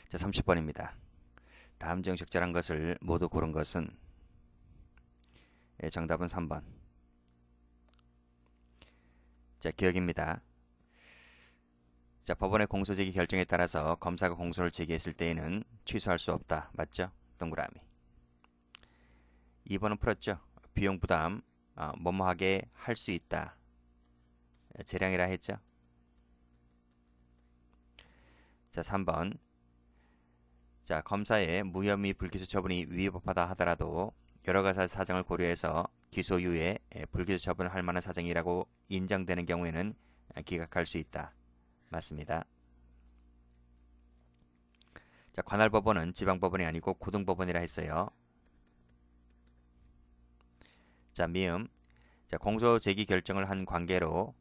자, 30번입니다. 다음 중 적절한 것을 모두 고른 것은 정답은 3번. 자, 기억입니다. 자, 법원의 공소제기 결정에 따라서 검사가 공소를 제기했을 때에는 취소할 수 없다. 맞죠? 동그라미. 2번은 풀었죠? 비용 부담 뭐뭐하게 할 수 있다. 재량이라 했죠? 자, 3번. 자, 검사의 무혐의 불기소 처분이 위법하다 하더라도 여러 가지 사정을 고려해서 기소 이후에 불기소 처분을 할 만한 사정이라고 인정되는 경우에는 기각할 수 있다. 맞습니다. 자, 관할법원은 지방법원이 아니고 고등법원이라 했어요. 자, 미음. 자, 공소 제기 결정을 한 관계로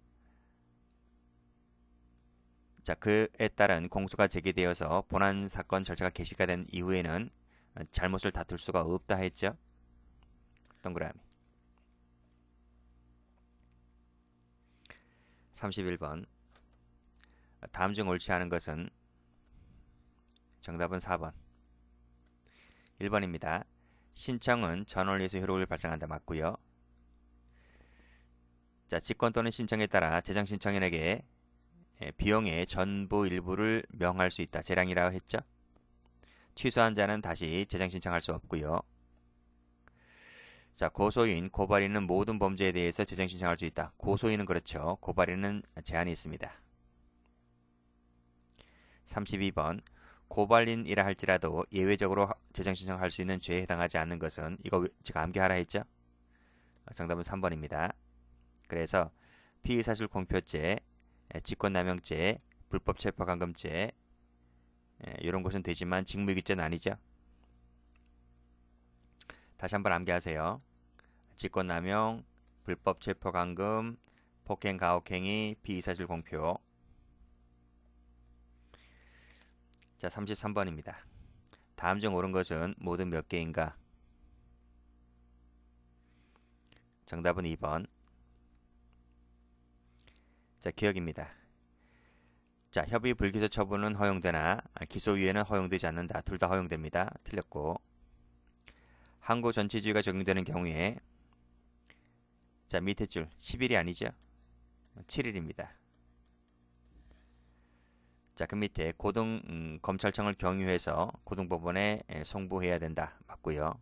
자, 그에 따른 공소가 제기되어서 본안 사건 절차가 개시가 된 이후에는 잘못을 다툴 수가 없다 했죠. 동그라미. 31번. 다음 중 옳지 않은 것은 정답은 4번. 1번입니다. 신청은 전원리에서 효력을 발생한다. 맞고요. 자, 직권 또는 신청에 따라 재정 신청인에게 비용의 전부 일부를 명할 수 있다. 재량이라고 했죠. 취소한 자는 다시 재정 신청할 수 없고요. 자, 고소인, 고발인은 모든 범죄에 대해서 재정 신청할 수 있다. 고소인은 그렇죠. 고발인은 제한이 있습니다. 32번. 고발인이라 할지라도 예외적으로 재정 신청할 수 있는 죄에 해당하지 않는 것은 이거 제가 암기하라 했죠. 정답은 3번입니다. 그래서 피의사실 공표죄, 직권남용죄, 불법 체포감금죄 이런 것은 되지만 직무유기죄는 아니죠. 다시 한번 암기하세요. 직권남용, 불법 체포감금, 폭행, 가혹행위, 피의사실 공표. 자, 33번입니다. 다음 중 옳은 것은 모두 몇 개인가? 정답은 2번. 자, 기억입니다. 자, 협의 불기소 처분은 허용되나 기소 이후에는 허용되지 않는다. 둘 다 허용됩니다. 틀렸고. 항고 전치주의가 적용되는 경우에 자, 밑에 줄 10일이 아니죠. 7일입니다. 자, 그 밑에 고등 검찰청을 경유해서 고등법원에 송부해야 된다. 맞고요.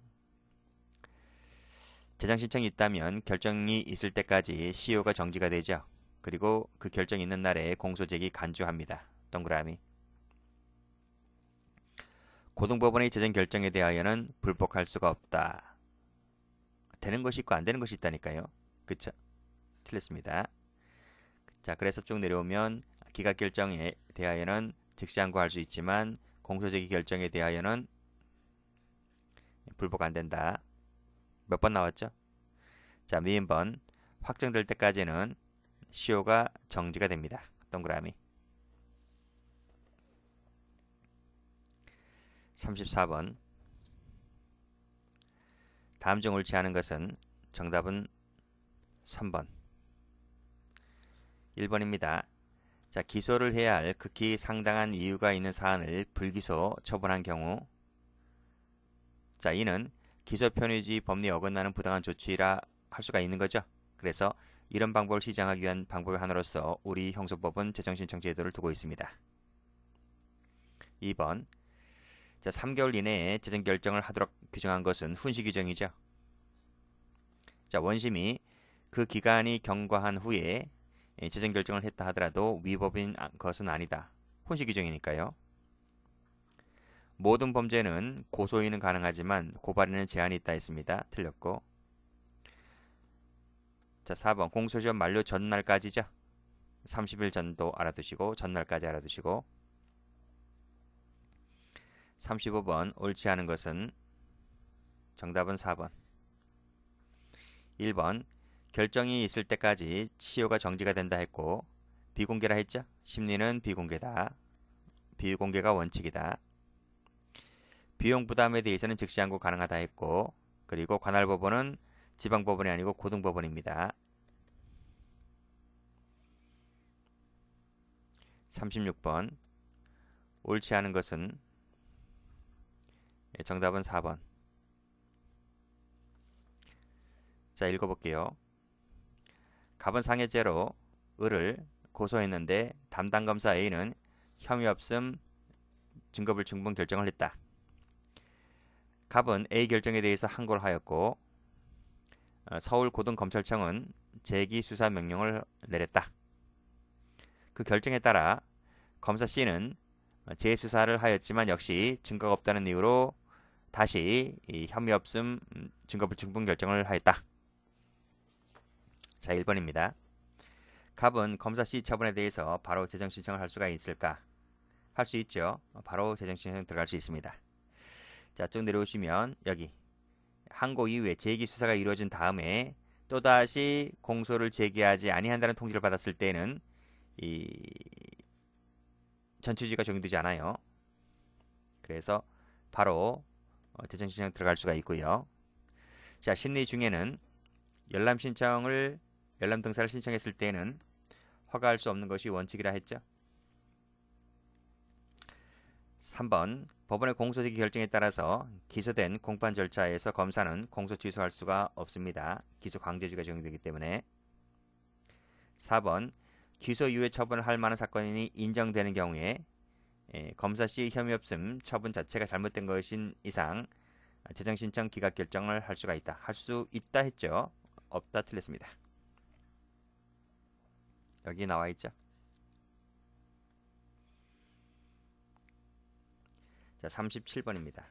재정 신청이 있다면 결정이 있을 때까지 시효가 정지가 되죠. 그리고 그 결정이 있는 날에 공소제기 간주합니다. 동그라미. 고등법원의 재정 결정에 대하여는 불복할 수가 없다. 되는 것이 있고 안 되는 것이 있다니까요. 그쵸? 틀렸습니다. 자, 그래서 쭉 내려오면 기각 결정에 대하여는 즉시 항고할 수 있지만 공소제기 결정에 대하여는 불복 안 된다. 몇 번 나왔죠? 자, 미인번. 확정될 때까지는 시효가 정지가 됩니다. 동그라미. 34번. 다음 중 옳지 않은 것은 정답은 3번. 1번입니다. 자, 기소를 해야 할 극히 상당한 이유가 있는 사안을 불기소 처분한 경우 자, 이는 기소 편의주의 법리에 어긋나는 부당한 조치라 할 수가 있는 거죠. 그래서 이런 방법을 시정하기 위한 방법의 하나로서 우리 형소법은 재정신청 제도를 두고 있습니다. 2번. 자, 3개월 이내에 재정 결정을 하도록 규정한 것은 훈시 규정이죠. 자, 원심이 그 기간이 경과한 후에 재정 결정을 했다 하더라도 위법인 것은 아니다. 훈시 규정이니까요. 모든 범죄는 고소인은 가능하지만 고발인은 제한이 있다 했습니다. 틀렸고. 자, 4번. 공소시효 만료 전날까지죠. 30일 전도 알아두시고 전날까지 알아두시고. 35번. 옳지 않은 것은 정답은 4번. 1번. 결정이 있을 때까지 시효가 정지가 된다 했고 비공개라 했죠. 심리는 비공개다. 비공개가 원칙이다. 비용 부담에 대해서는 즉시 항고 가능하다 했고 그리고 관할법원은 지방법원이 아니고 고등법원입니다. 36번. 옳지 않은 것은 정답은 4번. 자, 읽어볼게요. 갑은 상해죄로 을을 고소했는데 담당 검사 A는 혐의 없음 증거불충분 결정을 했다. 갑은 A 결정에 대해서 항고를 하였고 서울고등검찰청은 재기 수사 명령을 내렸다. 그 결정에 따라 검사 C는 재수사를 하였지만 역시 증거가 없다는 이유로 다시 이 혐의 없음 증거불충분 결정을 하였다. 자, 1번입니다. 갑은 검사 C 처분에 대해서 바로 재정 신청을 할 수가 있을까? 할 수 있죠. 바로 재정 신청 들어갈 수 있습니다. 자, 쭉 내려오시면 여기 항고 이후에 재기 수사가 이루어진 다음에 또다시 공소를 제기하지 아니한다는 통지를 받았을 때는 이 전취지가 적용되지 않아요. 그래서 바로 재정 신청 들어갈 수가 있고요. 자, 심리 중에는 열람 등사를 신청했을 때는 허가할 수 없는 것이 원칙이라 했죠. 3번 법원의 공소제기 결정에 따라서 기소된 공판 절차에서 검사는 공소 취소할 수가 없습니다. 기소 강제주의가 적용되기 때문에. 4번 기소 이후에 처분을 할 만한 사건이 인정되는 경우에 검사 C의 혐의 없음 처분 자체가 잘못된 것인 이상 재정 신청 기각 결정을 할 수가 있다. 할 수 있다 했죠. 없다 틀렸습니다. 여기 나와 있죠. 자, 37번입니다.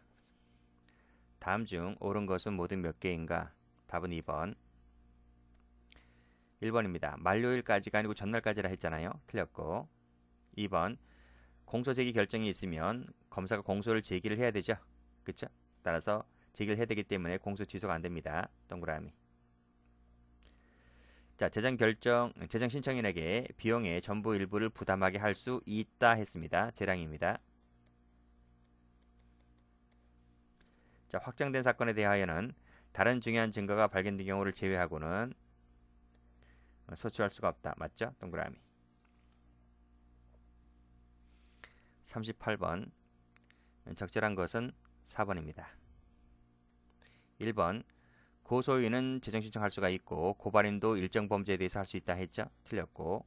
다음 중 옳은 것은 모두 몇 개인가? 답은 2번. 1번입니다. 만료일까지가 아니고 전날까지라 했잖아요. 틀렸고. 2번. 공소 제기 결정이 있으면 검사가 공소를 제기를 해야 되죠. 그쵸? 따라서 제기를 해야 되기 때문에 공소 취소가 안 됩니다. 동그라미. 자, 재정 신청인에게 비용의 전부 일부를 부담하게 할 수 있다 했습니다. 재량입니다. 자, 확정된 사건에 대하여는 다른 중요한 증거가 발견된 경우를 제외하고는 소추할 수가 없다. 맞죠? 동그라미. 38번. 적절한 것은 4번입니다. 1번. 고소인은 재정 신청할 수가 있고 고발인도 일정 범죄에 대해서 할 수 있다 했죠. 틀렸고.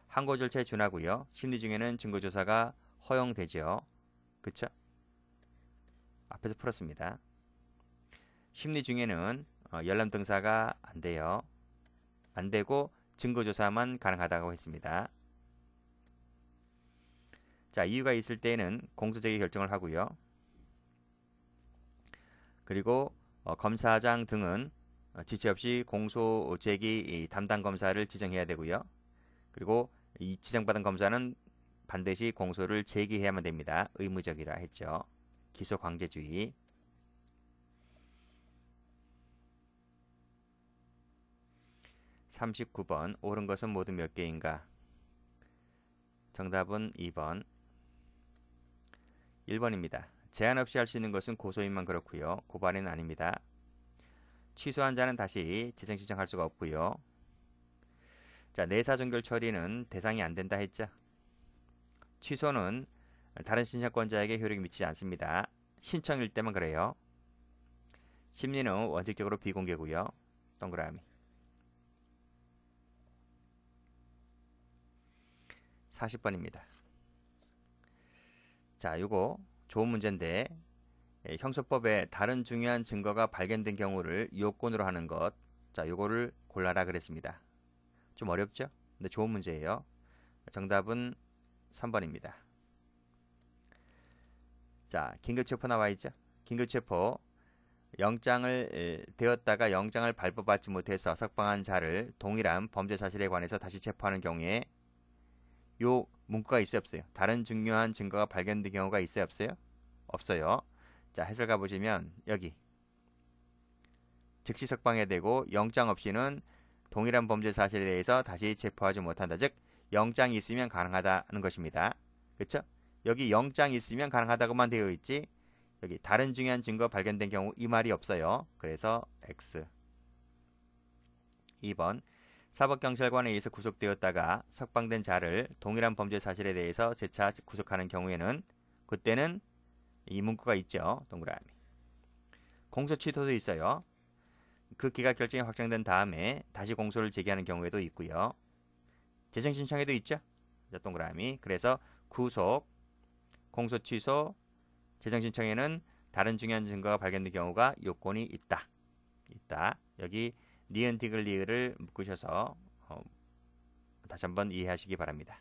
항고 절차에 준하고요. 심리 중에는 증거조사가 허용되죠. 그쵸? 앞에서 풀었습니다. 심리 중에는 열람 등사가 안 돼요. 안 되고 증거조사만 가능하다고 했습니다. 자, 이유가 있을 때에는 공소제기 결정을 하고요. 그리고 검사장 등은 지체 없이 공소제기 담당 검사를 지정해야 되고요. 그리고 이 지정받은 검사는 반드시 공소를 제기해야만 됩니다. 의무적이라 했죠. 기소 강제주의. 39번. 옳은 것은 모두 몇 개인가? 정답은 2번. 1번입니다. 제한 없이 할 수 있는 것은 고소인만 그렇고요. 고발인은 아닙니다. 취소한 자는 다시 재정 신청할 수가 없고요. 자, 내사 종결 처리는 대상이 안 된다 했죠. 취소는 다른 신청권자에게 효력이 미치지 않습니다. 신청일 때만 그래요. 심리는 원칙적으로 비공개고요. 동그라미. 40번입니다. 자, 요거 좋은 문제인데 형소법에 다른 중요한 증거가 발견된 경우를 요건으로 하는 것. 자, 요거를 골라라 그랬습니다. 좀 어렵죠? 근데 좋은 문제예요. 정답은 3번입니다. 자, 긴급체포 나와 있죠? 긴급체포 영장을 되었다가 영장을 발부받지 못해서 석방한 자를 동일한 범죄 사실에 관해서 다시 체포하는 경우에 요 문구가 있어요, 없어요? 다른 중요한 증거가 발견된 경우가 있어요, 없어요? 없어요. 자, 해설 가보시면 여기 즉시 석방해야 되고 영장 없이는 동일한 범죄 사실에 대해서 다시 체포하지 못한다. 즉 영장이 있으면 가능하다는 것입니다. 그렇죠? 여기 영장이 있으면 가능하다고만 되어 있지 여기 다른 중요한 증거 발견된 경우 이 말이 없어요. 그래서 X. 2번. 사법경찰관에 의해서 구속되었다가 석방된 자를 동일한 범죄 사실에 대해서 재차 구속하는 경우에는 그때는 이 문구가 있죠. 동그라미. 공소 취소도 있어요. 그 기각 결정이 확정된 다음에 다시 공소를 제기하는 경우에도 있고요. 재정 신청에도 있죠. 자, 동그라미. 그래서 구속, 공소 취소, 재정 신청에는 다른 중요한 증거가 발견된 경우가 요건이 있다. 여기 니은 디귿 리을을 묶으셔서 다시 한번 이해하시기 바랍니다.